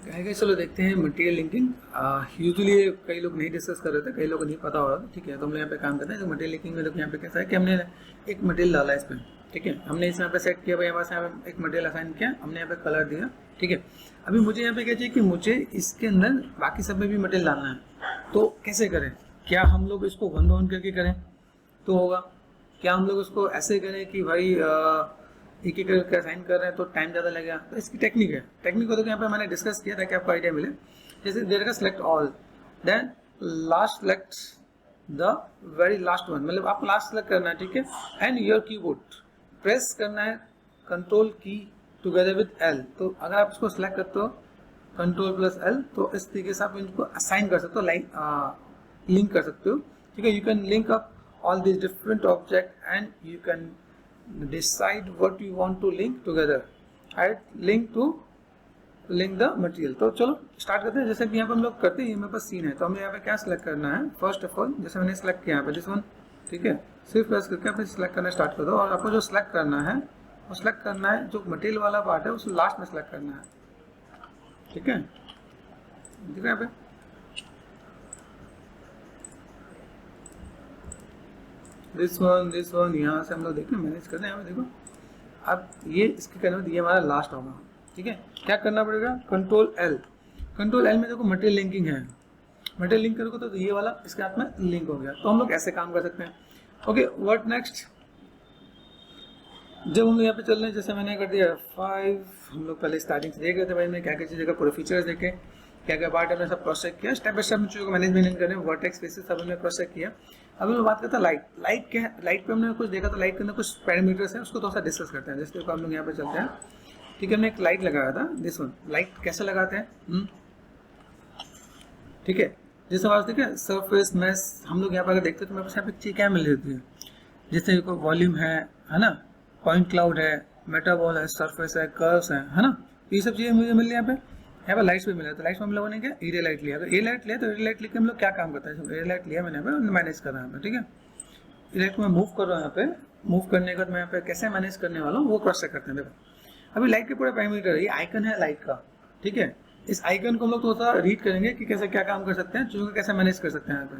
आगे चलो देखते हैं मटेरियल लिंकिंग। यूजुअली कई लोग नहीं डिस्कस कर रहे थे, कई लोगों को नहीं पता हो रहा था। ठीक है, तो हम लोग यहाँ पे काम करते हैं। तो मटेरियल लिंकिंग में देखो यहाँ पे कैसा है कि हमने एक मटेरियल डाला इस पर। ठीक है, हमने इस यहाँ पे सेट किया, भाई यहाँ से एक मटेरियल असाइन किया, हमने यहाँ पे कलर दिया। ठीक है, अभी मुझे यहाँ पे क्या चाहिए कि मुझे इसके अंदर बाकी सब में भी मटेरियल डालना है। तो कैसे करें? क्या हम लोग इसको वन बाय वन करके करें तो होगा? क्या हम लोग उसको ऐसे करें कि भाई एक एक करके असाइन कर रहे हैं तो टाइम ज़्यादा लगेगा? तो इसकी टेक्निक है। टेक्निक को तो यहाँ पे मैंने डिस्कस किया था कि आपको आइडिया मिले। जैसे देर का select all, then last select the very last one, मतलब आपको लास्ट सेलेक्ट करना है। ठीक है, एंड योर कीबोर्ड प्रेस करना है कंट्रोल की टुगेदर विद एल। तो अगर आप इसको सेलेक्ट करते हो कंट्रोल प्लस एल, तो इस तरीके से आप इनको असाइन कर सकते हो, लाइन लिंक कर सकते हो। ठीक है, you can link up all these different objects and you can decide what you want to link together, right? link the material। तो चलो स्टार्ट करते हैं। जैसे कि यहाँ पे हम लोग करते हैं, मेरे पास सीन है, तो हमें यहाँ पे क्या सिलेक्ट करना है? फर्स्ट ऑफ ऑल जैसे मैंने सिलेक्ट किया यहाँ पे दिस वन। ठीक है, सिर्फ प्रेस करके आप सिलेक्ट करना स्टार्ट कर दो, और आपको जो सिलेक्ट करना है वो सिलेक्ट करना है जो मटेरियल वाला पार्ट है उसको लास्ट में सिलेक्ट करना है। ठीक है, दिख रहा है यहाँ पे? दिस वन यहाँ से हम लोग देखते हैं, मैनेज करते हैं। यहाँ पे देखो, अब ये इसके करने में ये हमारा लास्ट होगा। ठीक है, क्या करना पड़ेगा? Control L. कंट्रोल एल में देखो मटेरियल लिंकिंग है, मटेरियल लिंक करोगे तो ये वाला इसके हाथ में लिंक हो गया। तो हम लोग ऐसे काम कर सकते हैं। Okay, what next? जब हम लोग यहाँ पे चल रहे हैं, जैसे मैंने कर दिया 5, हम लोग पहले स्टार्टिंग से देख रहे थे भाई मैं क्या क्या चीज़ें का पूरे फीचर्स देखे, क्या क्या पार्ट हमने सब क्रॉस चेक किया, स्टेप बाय स्टेप में चीज़ों को मैनेजमेंट करने वर्टेक्स स्पेसेस सब हमने क्रॉस चेक किया। अभी मैं बात करता हूँ लाइट। लाइट क्या है? लाइट पे हमने कुछ देखा था, लाइट के अंदर कुछ पैरामीटर्स हैं, उसको थोड़ा सा डिस्कस करते हैं। जैसे हम लोग यहाँ पे चलते हैं। ठीक है, हमने एक लाइट लगाया था दिस वन। लाइट कैसे लगाते हैं? ठीक है, जैसे बात देखिए सरफेस मैश, हम लोग यहाँ पर अगर देखते हैं तो मेरे पास यहाँ पे चीज़ क्या मिल रही है, जैसे वॉल्यूम है ना, पॉइंट क्लाउड है, मेटाबॉल है, सरफेस है, कर्व्स है ना, ये सब चीज़ें मुझे मिल रही है यहाँ पे लाइट्स भी मिला। तो लाइट्स में हम लोगों ने क्या एरिया लाइट लिया। अगर ए लाइट लिया तो एरिया लाइट लेके हम लोग क्या काम करते हैं? एरिया लाइट लिया मैंने यहाँ पे मैनेज कर रहा है। ठीक है, एरिया लाइट को मैं मूव कर रहा हूँ। यहाँ पे मूव करने के बाद मैं यहाँ पे कैसे मैनेज करने वाला हूँ वो क्रॉस चेक करते हैं। देखो अभी लाइट के पूरे पैरामीटर, ये आइकन है लाइट का। ठीक है, इस आइकन को हम लोग थोड़ा सा रीड करेंगे कि कैसे क्या काम कर सकते हैं, चीज़ों को कैसे मैनेज कर सकते हैं यहाँ पे।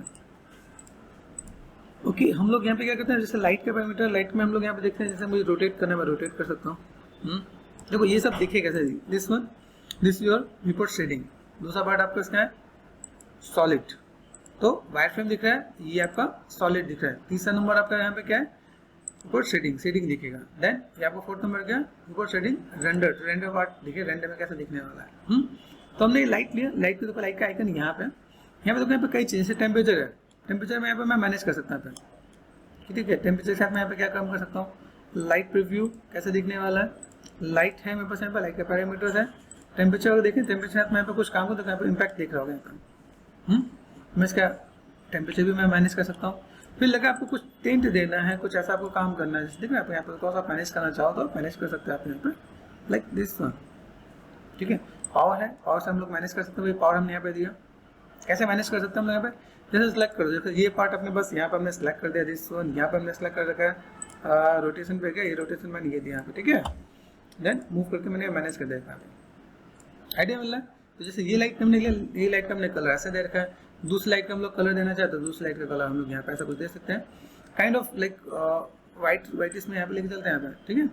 ओके, हम लोग यहाँ पे क्या करते हैं, जैसे लाइट का पैरामीटर, लाइट में हम लोग यहाँ पे देखते हैं, जैसे मुझे रोटेट करना है मैं रोटेट कर सकता हूँ। देखो ये सब देखिए कैसे, this one, this your report shading. दूसरा पार्ट आपका इसका है सॉलिड, तो वायर फ्रेम दिख रहा है, ये आपका सॉलिड दिख रहा है। तीसरा नंबर आपका यहाँ पे क्या है? रिपोर्ट शेडिंग, शेडिंग दिखेगा। देन ये आपका फोर्थ नंबर क्या है? Report shading render, render part देखिए रेंडर में कैसे दिखने वाला है। तो हमने लाइट लिया, लाइट के देखो लाइट का आइकन यहाँ पे देखो, यहाँ पे कई चीज़, जैसे टेम्परेचर है, टेम्परेचर में यहाँ पे मैं मैनेज कर सकता हूँ। ठीक है, टेम्परेचर के साथ मैं यहाँ पे क्या काम कर सकता हूँ? लाइट प्रीव्यू कैसे दिखने वाला है, लाइट है मेरे पास यहाँ पे, लाइट के पैरामीटर्स है। टेम्परेचर अगर देखें, टेम्परेचर साथ में यहाँ पे कुछ काम हो तो यहाँ पे इम्पैक्ट दिख रहा होगा यहाँ पे। मैं इसका टेम्परेचर भी मैं मैनेज कर सकता हूँ। फिर लगा आपको कुछ टेंट देना है, कुछ ऐसा आपको काम करना है, जैसे देखिए आप यहाँ पे थोड़ा सा मैनेज करना चाहो तो मैनेज कर सकते हैं आप यहाँ पे, लाइक दिस वन। ठीक है, पावर है, पावर से हम लोग मैनेज कर सकते हैं। पावर हमने यहाँ पे दिया, कैसे मैनेज कर सकते हैं हम लोग यहाँ पे? जैसे सेलेक्ट कर दो, जैसे ये पार्ट अपने बस यहाँ पर हमने सेलेक्ट कर दिया दिस वन, यहाँ पर हमने सेलेक्ट कर रखा है रोटेशन पे गया, ये रोटेशन मैंने ये दिया यहाँ पे। ठीक है, देन मूव करके मैंने मैनेज कर दिया। आइडिया मिल रहा है? तो जैसे ये लाइट हमने लिया, ये लाइट का हमने कलर ऐसे दे रखा है, दूसरी लाइट का हम लोग कलर देना चाहते हैं, दूसरी लाइट का कलर हम लोग यहाँ पे ऐसा कुछ दे सकते हैं, काइंड ऑफ लाइक वाइट इसमें यहाँ पे लेके चलते हैं यहाँ पे। ठीक है,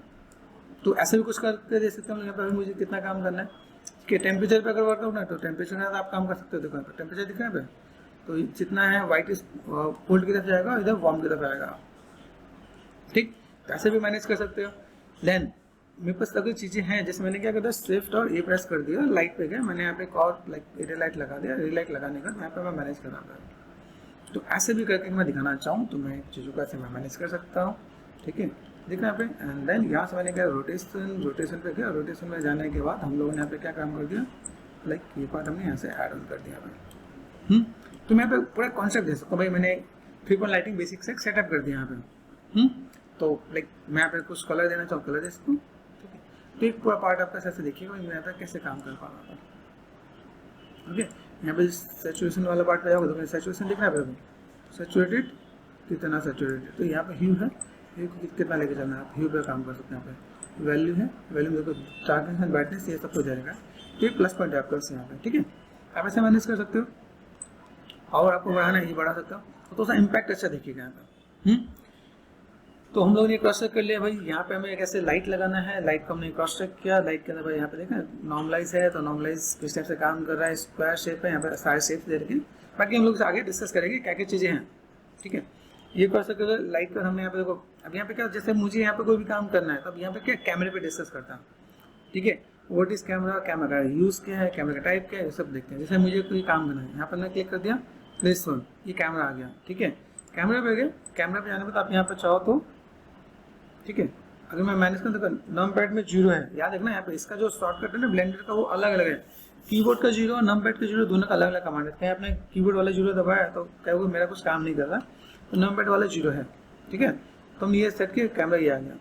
तो ऐसे भी कुछ करके दे सकते हैं हम लोग यहाँ पे। मुझे कितना काम करना है कि टेम्परेचर पे अगर वर्कआउट ना, तो टेम्परेचर में आप काम कर सकते हो। देखो यहाँ पे टेम्परेचर दिख रहा है, तो जितना है वाइट इस कोल्ड की तरफ जाएगा, इधर वार्म की तरफ आएगा। ठीक, तो ऐसे भी मैनेज कर सकते हो। देन मेरे पास अगर चीज़ें हैं, जैसे मैंने क्या करता शिफ्ट और ए प्रेस कर दिया, लाइट पे गया, मैंने यहाँ पे एक और लाइक एरिया लाइट लगा दिया। एरिया लाइट लगाने का यहाँ पे मैं मैनेज करना पड़ेगा। तो ऐसे भी करके मैं दिखाना चाहूँ तो मैं चीज़ों को ऐसे मैं मैनेज कर सकता हूँ। ठीक है, देखना यहाँ पे। एंड देन यहाँ से मैंने क्या रोटेशन, रोटेशन पे गया, रोटेशन में जाने के बाद हम लोगों ने यहाँ पे क्या काम कर दिया, लाइक ये पार्ट हमने यहाँ से ऐड ऑन कर दिया भाई। तो मैं यहाँ पे पूरा कॉन्सेप्ट दे सकता हूँ भाई, मैंने 3 लाइटिंग बेसिक से सेटअप कर दिया यहाँ पे। तो लाइक मैं यहाँ पे कुछ कलर देना चाहूँ, कलर दे सकता हूँ। तो एक पूरा पार्ट आपका ऐसे देखिएगा मैं यहाँ पे कैसे काम कर पा रहा था। ओके, यहाँ पे सैचुरेशन वाला पार्ट पे जाओगे तो सैचुरेशन दिख रहा है, सैचुरेटेड कितना सैचुरेटेड। तो यहाँ पे ह्यू है, ह्यू को कितना लेके चलना है, आप ह्यू पे काम कर सकते हैं। यहाँ पे वैल्यू है, वैल्यू देखो डार्कनेस एंड ब्राइटनेस ये सब हो जाएगा। तो ये प्लस पॉइंट है आपका यहाँ पे, ठीक है। आप ऐसे मैनेज कर सकते हो, और आपको बढ़ाना है ये बढ़ा सकते हो, तो उसका इम्पैक्ट अच्छा दिखेगा यहाँ पे। तो हम लोगों ने क्रॉस चेक कर लिया भाई, यहाँ पे हमें कैसे लाइट लगाना है, लाइट को हमने क्रॉस चेक किया। लाइट के अंदर भाई यहाँ पे देखा नॉर्मलाइज है, तो नॉर्मलाइज किस टाइप से काम कर रहा है, स्क्वायर शेप है, यहाँ पे सारे शेप दे रखे। बाकी हम लोग आगे डिस्कस करेंगे क्या क्या चीज़ें हैं, ठीक है। ये क्रॉस चेक कर लाइट पर हमने यहाँ पे देखो, अब यहाँ पे क्या, जैसे मुझे यहाँ पे कोई भी काम करना है, तब यहाँ पे क्या कैमरे पे डिस्कस करता हूँ, ठीक है। व्हाट इज कैमरा, कैमरा का यूज़ क्या है, कैमरा का टाइप क्या है, ये सब देखते हैं। जैसे मुझे कोई काम करना है, यहाँ पर मैं क्लिक कर दिया दिस वन, ये कैमरा आ गया, ठीक है। कैमरे पे गए, कैमरे पे जाने पर आप यहाँ पे चाहो तो, ठीक है, अगर मैं मैनेज कर, तो नम पैड में 0 है, याद रखना यहाँ पे इसका जो शॉर्टकट है ना ब्लेंडर का वो अलग अलग है। कीबोर्ड का 0 और नम पैड का 0 दोनों का अलग अलग कमांड है। कहीं आपने कीबोर्ड वाला 0 दबाया तो क्या होगा, मेरा कुछ काम नहीं कर रहा, तो नम पैड वाला 0 है, ठीक है। तो हम ये सेट किए, कैमरा ये आ गया।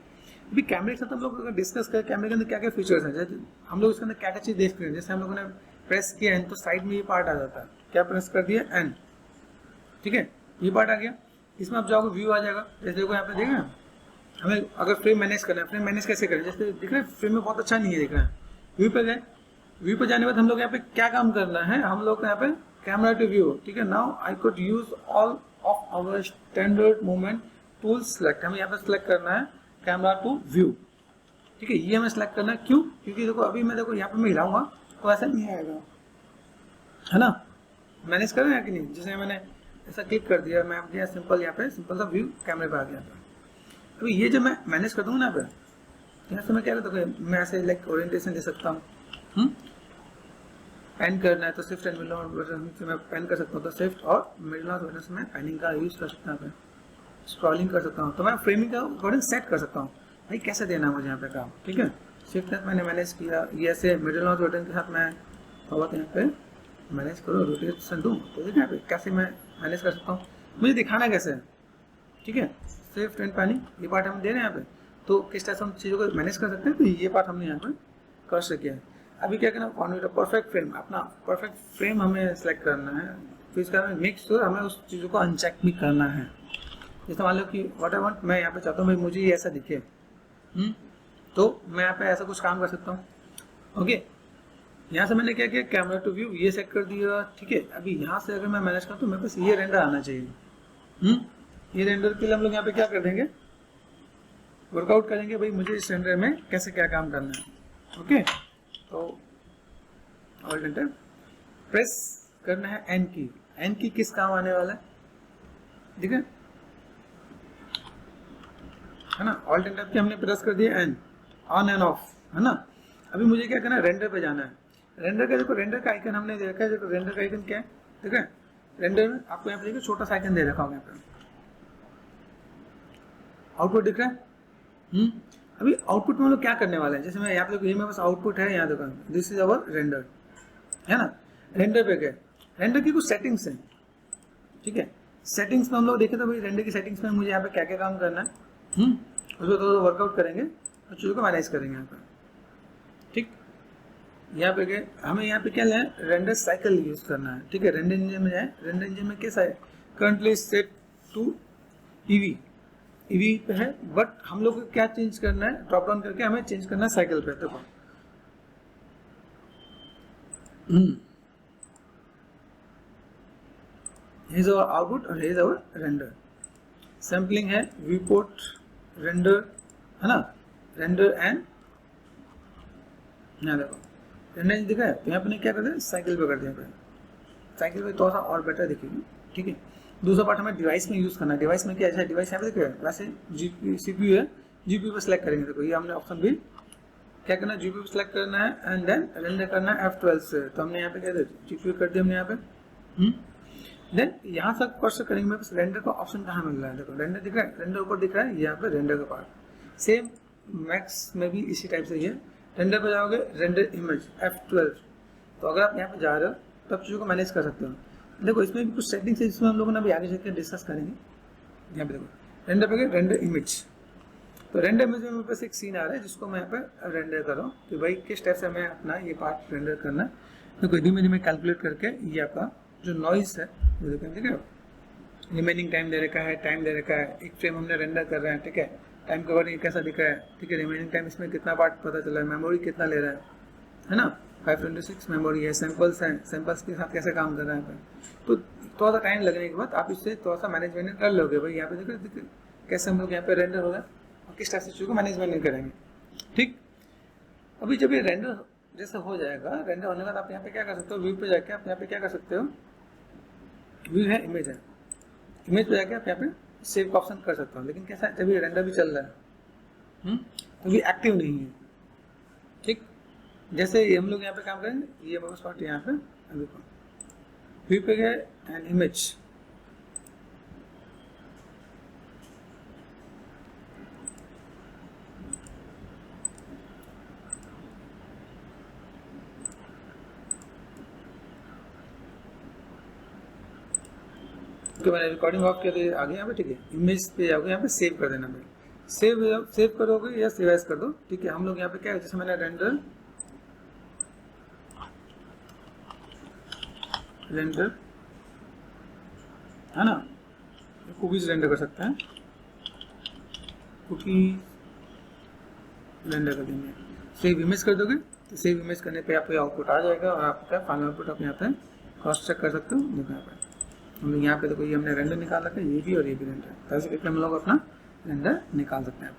अभी कैमरे के साथ हम लोग अगर डिस्कस करें कैमरे के अंदर क्या क्या फीचर्स हैं, जैसे हम लोग इसके अंदर क्या क्या चीज़ देख रहे हैं। जैसे हम लोगों ने प्रेस किया एन तो साइड में ये पार्ट आ जाता है, क्या प्रेस कर दिया एन, ठीक है, ये पार्ट आ गया। इसमें आप जाओगे व्यू आ जाएगा, जैसे देखो यहाँ पे देख रहे हैं, हमें अगर फ्रेम मैनेज करना है, फ्रेम मैनेज कैसे करें, जैसे दिख रहा है फ्रेम में बहुत अच्छा नहीं है दिख रहा है। व्यू पे गए, व्यू पे जाने के बाद हम लोग यहाँ पे क्या काम करना है, हम लोग यहाँ पे कैमरा टू व्यू, ठीक है। Now I could use all of our standard movement tool select, हमें यहाँ पे सेलेक्ट करना है कैमरा टू व्यू, ठीक है। ये हमें सेलेक्ट करना है, क्यों, क्योंकि देखो अभी मैं देखो यहाँ पे मैं हिलाऊंगा तो ऐसा नहीं आएगा, है ना। मैनेज कर रहे हैं कि नहीं, जैसे मैंने ऐसा क्लिक कर दिया, मैं दिया सिंपल, यहाँ पे सिंपल सा व्यू कैमरे पे आ गया था। तो ये जब मैं मैनेज कर दूंगा ना पे, यहाँ से मैं क्या करता हूँ, मैं ऐसे लाइक ओरिएंटेशन दे सकता हूँ। पेन करना है तो shift and middle mouse button से मैं पेन कर सकता हूँ, तो शिफ्ट और मिडल माउस बटन से मैं पेनिंग का यूज कर सकता हूँ, स्क्रॉलिंग कर सकता हूँ। तो मैं फ्रेमिंग का अकॉर्डिंग सेट कर सकता हूँ भाई कैसे देना है मुझे यहाँ पे काम, ठीक है। शिफ्ट मैंने मैनेज किया, ये ऐसे मिडल माउस बटन के साथ मैं बहुत यहाँ पे मैनेज करो, रोटेशन दूँ, तो देखिए यहाँ पे कैसे मैं मैनेज कर सकता हूँ, मुझे दिखाना कैसे है, ठीक है। शिफ्ट एंड पेनिंग ये पार्ट हम दे रहे हैं यहाँ पे, तो किस तरह से हम चीज़ों को मैनेज कर सकते हैं, तो ये पार्ट हमने यहाँ पे कर सके है। अभी क्या करना, कॉन्वर्ट परफेक्ट फ्रेम, अपना परफेक्ट फ्रेम हमें सेलेक्ट करना है, फिर इसका हमें मेक श्योर हमें उस चीज़ों को अनचेक भी करना है। जैसे मान लो कि व्हाट आई वांट, मैं यहाँ पे चाहता हूँ भाई मुझे ये ऐसा दिखे, तो मैं यहाँ पे ऐसा कुछ काम कर सकता हूँ, ओके। यहाँ से मैंने क्या किया, कैमरा टू व्यू ये सेट कर दिया, ठीक है। अभी यहाँ से अगर मैं मैनेज करूँ तो मेरे पास ये रेंडर आना चाहिए। ये रेंडर के लिए हम लोग यहाँ पे क्या कर देंगे, वर्कआउट करेंगे भाई मुझे इस रेंडर में कैसे क्या काम करना है, ओके। तो ऑल्ट एंटर प्रेस करना है एन की, एन की किस काम आने वाला है, ठीक है ना। ऑल्ट एंटर की हमने प्रेस कर दिया एन, ऑन एंड ऑफ, है ना। अभी मुझे क्या करना है, रेंडर पे जाना है। रेंडर का देखो, रेंडर का आइकन हमने दे रखा है, देखो रेंडर का आइकन क्या है, ठीक है। रेंडर में आपको यहाँ पे देखो छोटा सा आइकन दे रखा होगा यहाँ पे, आउटपुट दिख रहा है। अभी आउटपुट में हम लोग क्या करने वाले हैं, जैसे मैं यहाँ पे देखो ये मेरे पास आउटपुट है, यहाँ देखो दिस इज अवर रेंडर, है ना। रेंडर पे गए, रेंडर की कुछ सेटिंग्स हैं, ठीक है। सेटिंग्स में हम लोग देखे तो भाई रेंडर की सेटिंग्स में मुझे यहाँ पे क्या क्या काम करना है, उसको तो वर्कआउट करेंगे और चीज़ों को मैनेज करेंगे यहाँ पे, ठीक। यहाँ पे गए, हमें यहाँ पे क्या लें, रेंडर साइकिल यूज करना है, ठीक है। रेंडर इंजन में जाए, रेंडर इंजन में कैसा है, currently set to EV, EV पे है, बट हम लोग को क्या चेंज करना है, ड्रॉप डाउन करके हमें चेंज करना है साइकिल पे। देखो here is our output और here is our render। Sampling है, व्यू पोर्ट, रेंडर, है ना, रेंडर एंड यहाँ देखो रेंडर दिखा है, तो यहाँ पे क्या करते हैं, साइकिल पे कर दिया, साइकिल पे थोड़ा सा और बेटर दिखेगी, ठीक है। दूसरा पार्ट हमें डिवाइस में यूज करना है। डिवाइस में क्या है, डिवाइस यहाँ पे देखो वैसे CPU है, GPU पे सेलेक्ट करेंगे। देखो ये हमने ऑप्शन भी क्या करना है, GPU पे सेलेक्ट करना है एंड देन रेंडर करना है F12 से। तो हमने यहाँ पे क्या दिया, GPU कर दिया हमने यहाँ पे। देन यहाँ से कर्सर करेंगे, मेरे पास रेंडर का ऑप्शन कहाँ मिल रहा है, देखो रेंडर दिख रहा है, रेंडर ऊपर दिख रहा है, यहाँ पे रेंडर का पार्ट। सेम मैक्स में भी इसी टाइप से ही है, रेंडर पे जाओगे, रेंडर इमेज F12। तो अगर आप यहाँ पे जा रहे हो तब चीज़ों को मैनेज कर सकते हो। देखो इसमें भी कुछ सेटिंग्स है जिसमें हम लोगों ने अभी आगे चलकर डिस्कस करेंगे। यहाँ पे देखो रेंडर पे गए, रेंडर इमेज, तो रेंडर इमेज में मेरे पास एक सीन आ रहा है जिसको मैं यहाँ पे रेंडर कर रहा हूँ कि भाई किस टाइप से हमें अपना ये पार्ट रेंडर करना है। तो धीमे धीमे कैलकुलेट करके ये आपका जो नॉइस है वो देखो, ठीक है, रिमेनिंग टाइम दे रखा है, टाइम दे रखा है, एक फ्रेम हमने रेंडर कर रहे हैं, ठीक है, टाइम कवर कैसा दिखा है, ठीक है, रिमेनिंग टाइम इसमें कितना पार्ट पता चला है, मेमोरी कितना ले रहा है ना। 526 मेमोरी है, सैंपल्स हैं, सैंपल्स के साथ कैसे काम कर रहा है यहाँ पे। तो थोड़ा सा टाइम लगने के बाद आप इससे थोड़ा सा मैनेजमेंट कर लोगे भाई। यहाँ पे देखो कैसे हम लोग यहाँ पे रेंडर होगा और किस टाइप से चीज़ों को मैनेजमेंट करेंगे। ठीक, अभी जब ये रेंडर जैसे हो जाएगा, रेंडर होने के बाद आप यहाँ पे क्या कर सकते हो, व्यू पे जाके आप यहाँ पे क्या कर सकते हो, व्यू है, इमेज है, इमेज पे जाके आप यहाँ पे सेव का ऑप्शन कर सकते हो। लेकिन कैसा है, जब ये रेंडर भी चल रहा है तो भी एक्टिव नहीं है। ठीक, जैसे हम लोग यहाँ पे काम करेंगे, ये मेरे पास यहाँ पे अभी व्यू पे गए एंड इमेज, तो मैंने रिकॉर्डिंग ऑफ कर दी, आगे यहाँ पे। ठीक है, इमेज पे जाओगे, यहाँ पे सेव कर देना भाई। सेव करोगे या सेव एज कर दो। ठीक है, हम लोग यहाँ पे क्या है, जैसे मैंने रेंडर है ना, कुकीज रेंडर कर सकते हैं, कुकीज रेंडर कर देंगे, सेव इमेज कर दोगे तो सेव इमेज करने पे आपको आउटपुट आ जाएगा और आपका फाइनल आउटपुट आप यहाँ पे क्रॉस चेक कर सकते हो। देखो यहाँ पे हम लोग यहाँ पे देखो, ये हमने रेंडर निकाल रखा है, ये भी और ये भी रेंडर, ऐसे करके हम लोग अपना रेंडर निकाल सकते हैं।